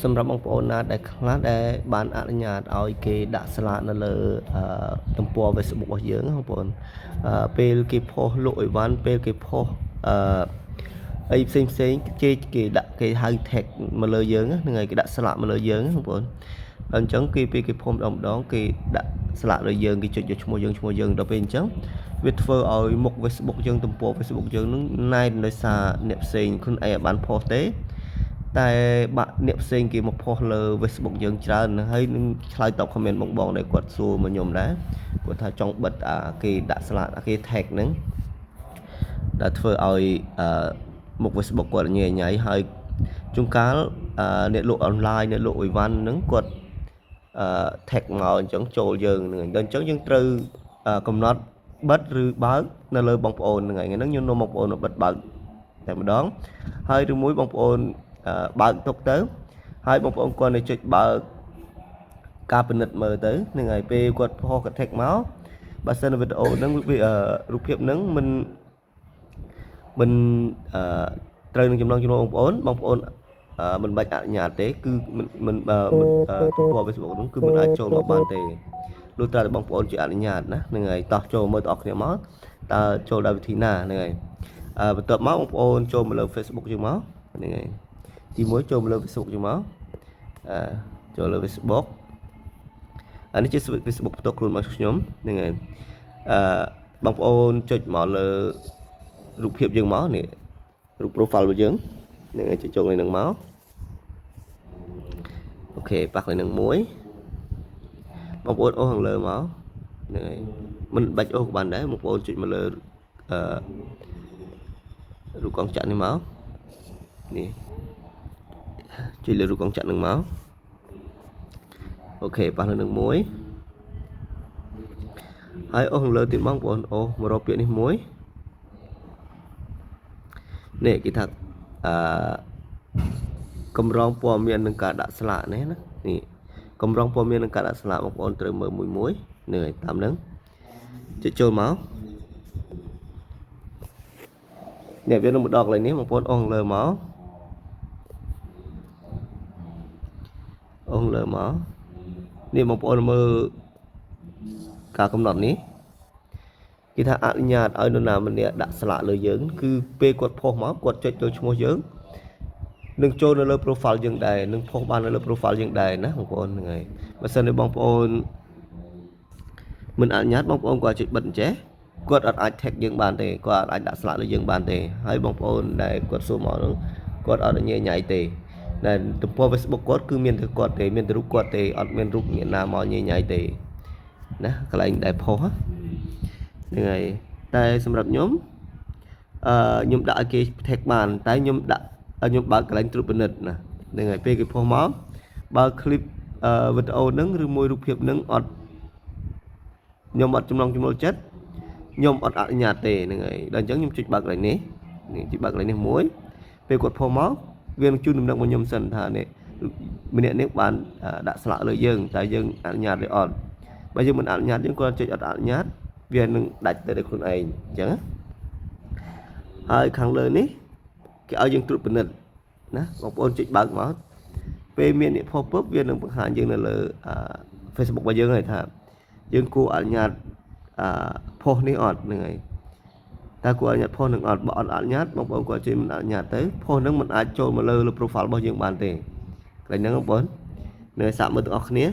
សម្រាប់បងប្អូនណាដែលខ្លះដែលបានអនុញ្ញាតឲ្យគេដាក់ស្លាកនៅលើទំព័រ Facebook របស់យើងបងប្អូនពេលគេផុសលក់អីវ៉ាន់ពេលគេផុសអីផ្សេងគេដាក់គេហៅ tag មកលើយើងហ្នឹងហើយគេដាក់ស្លាកមកលើយើងបងប្អូនអញ្ចឹងគេពេលគេផុសម្ដងគេដាក់ស្លាកលើយើងគេចុចយកឈ្មោះយើងដល់ពេលអញ្ចឹងវាធ្វើឲ្យមុខ Facebook យើងទំព័រ Facebook យើងនឹងណែនដោយសារអ្នកផ្សេងខ្លួនឯងបានផុសទេតែបាក់អ្នកផ្សេងគេមកផុសលើ Facebook យើងច្រើនហើយនឹងឆ្លើយតប comment បងដែលគាត់សួរមកខ្ញុំដែរគាត់ថាចង់បិទគេដាក់ស្លាកគេ tag ហ្នឹងដែលធ្វើឲ្យមុខ Facebook គាត់ញ៉ៃហើយជួនកាលអ្នកលក់អនឡាញអ្នកលក់អីវ៉ាន់ហ្នឹងគាត់tag មកអញ្ចឹងចូលយើងហ្នឹងអញ្ចឹងយើងត្រូវកំណត់បិទឬបើកនៅលើបងប្អូនហ្នឹងហើយខ្ញុំនាំបងប្អូនបិទបើកតែម្ដងហើយឬមួយបងប្អូនបើកទុកទៅហើយបងប្អូនគាត់ទៅចុចបើកការពិនិត្យមើលទៅហ្នឹងហើយពេលគាត់ផុស tag មកបើសិនវីដេអូហ្នឹងរូបភាពហ្នឹងមិនត្រូវនឹងចំណងបងប្អូនមិនបាច់អនុញ្ញាតទេគឺមិនទំព័រ Facebook ហ្នឹងគឺមិនអាចចូលមកបានទេលុះត្រាតែបងប្អូនជាអនុញ្ញាតណាហ្នឹងហើយតោះចូលមើលទាំងអស់គ្នាមកតើចូលដល់វិធីណាហ្នឹងហើយបន្ទាប់មកបងប្អូនចូលមកលើ Facebook យើងមកហ្នឹងហើយទីមួយចូលមកលើ Facebook យើងមកចូលលើ Facebook អានេះជា Facebook ផ្ទាល់ខ្លួនរបស់ខ្ញុំហ្នឹងហើយបងប្អូនចុចមកលើរូបភាពយើងមកនេះរូប profile របស់យើងហ្នឹងហើយចុចចូលលើនឹងមកអូខេប៉ះលើនឹងមួយបងប្អូនអូសខាងលើមកហ្នឹងហើយមិនបាច់អូសក៏បានដែរបងប្អូនចុចមកលើរូបកងចក្រនេះមកនេះចុចលើរូបកងចក្រនឹងមកអូខេប៉ះលើនឹងមួយហើយអូសខាងលើទៀតបងប្អូនអូសមករកពាក្យនេះមួយនេះគេថាកម្រងព័ត៌មាននឹងការដាក់ស្លាកនេះណានេះកម្រងព័ត៌មាននឹងការដាក់ស្លាកបងប្អូនត្រូវមើលមួយនេះតាមហ្នឹងចុចចូលមកនេះវានឹងម្ដងកន្លែងនេះបងប្អូនអូសខាងលើមកអូសខាងលើមកនេះបងប្អូនមើលការកំណត់នេះគេថាអនុញ្ញាតឲ្យនរណាម្នាក់ដាក់ស្លាកលើយើងគឺពេលគាត់ផុសមកគាត់ចុចទៅឈ្មោះយើងនឹងចូលនៅលើ profile យើងដែរនឹងផុសបាននៅលើ profile យើងដែរណាបងប្អូនហ្នឹងហើយបើសិនជាបងប្អូនមិនអនុញ្ញាតបងប្អូនគាត់ចុចបិទអញ្ចេះគាត់អត់អាច tag យើងបានទេគាត់អាចដាក់ស្លាកលើយើងបានទេហើយបងប្អូនដែលគាត់សួរមកហ្នឹងគាត់អត់ញញ៉ៃទេតែទំព័រ Facebook គាត់គឺមានតែគាត់ទេមានតែរូបគាត់ទេអត់មានរូបអ្នកណាមកញញ៉ៃទេណាកន្លែងដែលផុសហ្នឹងហើយតែសម្រាប់ខ្ញុំខ្ញុំដាក់ឲ្យគេ tag បានតែខ្ញុំបើកកន្លែងត្រួតពិនិត្យណាហ្នឹងហើយពេលគេផុសមកបើคลิปវីដេអូហ្នឹងឬមួយរូបភាពហ្នឹងខ្ញុំអត់ចំណងចំណូលចិត្តខ្ញុំអត់អនុញ្ញាតទេហ្នឹងហើយដល់អញ្ចឹងខ្ញុំចុចបើកកន្លែងនេះចុចបើកកន្លែងនេះមួយពេលគាត់ផុសមកវានឹងជូនដំណឹងមកខ្ញុំសិនថានេះម្នាក់នេះបានដាក់ស្លាកលើយើងតែយើងអនុញ្ញាតឬអត់បើយើងមិនអនុញ្ញាតយើងគាត់ចុចអត់អនុញ្ញាតវានឹងដាច់ទៅដោយខ្លួនឯងអញ្ចឹងហើយខាងលើនេះគេឲ្យយើងត្រួតពិនិត្យណាបងប្អូនចុចបើកមកពេលមានអ្នកផុសពុបវានឹងបង្ហាញយើងនៅលើ Facebook របស់យើងហើយថាយើងគួរអនុញ្ញាតផុសនេះអត់ហ្នឹងហើយតើគួរអនុញ្ញាតផុសនឹងអត់បើអត់អនុញ្ញាតបងប្អូនគាត់ជិះមិនអនុញ្ញាតទៅផុសនឹងមិនអាចចូលមកលើ profile របស់យើងបានទេកន្លែងហ្នឹងបងប្អូននៅសាកមើលទាំងអស់គ្នា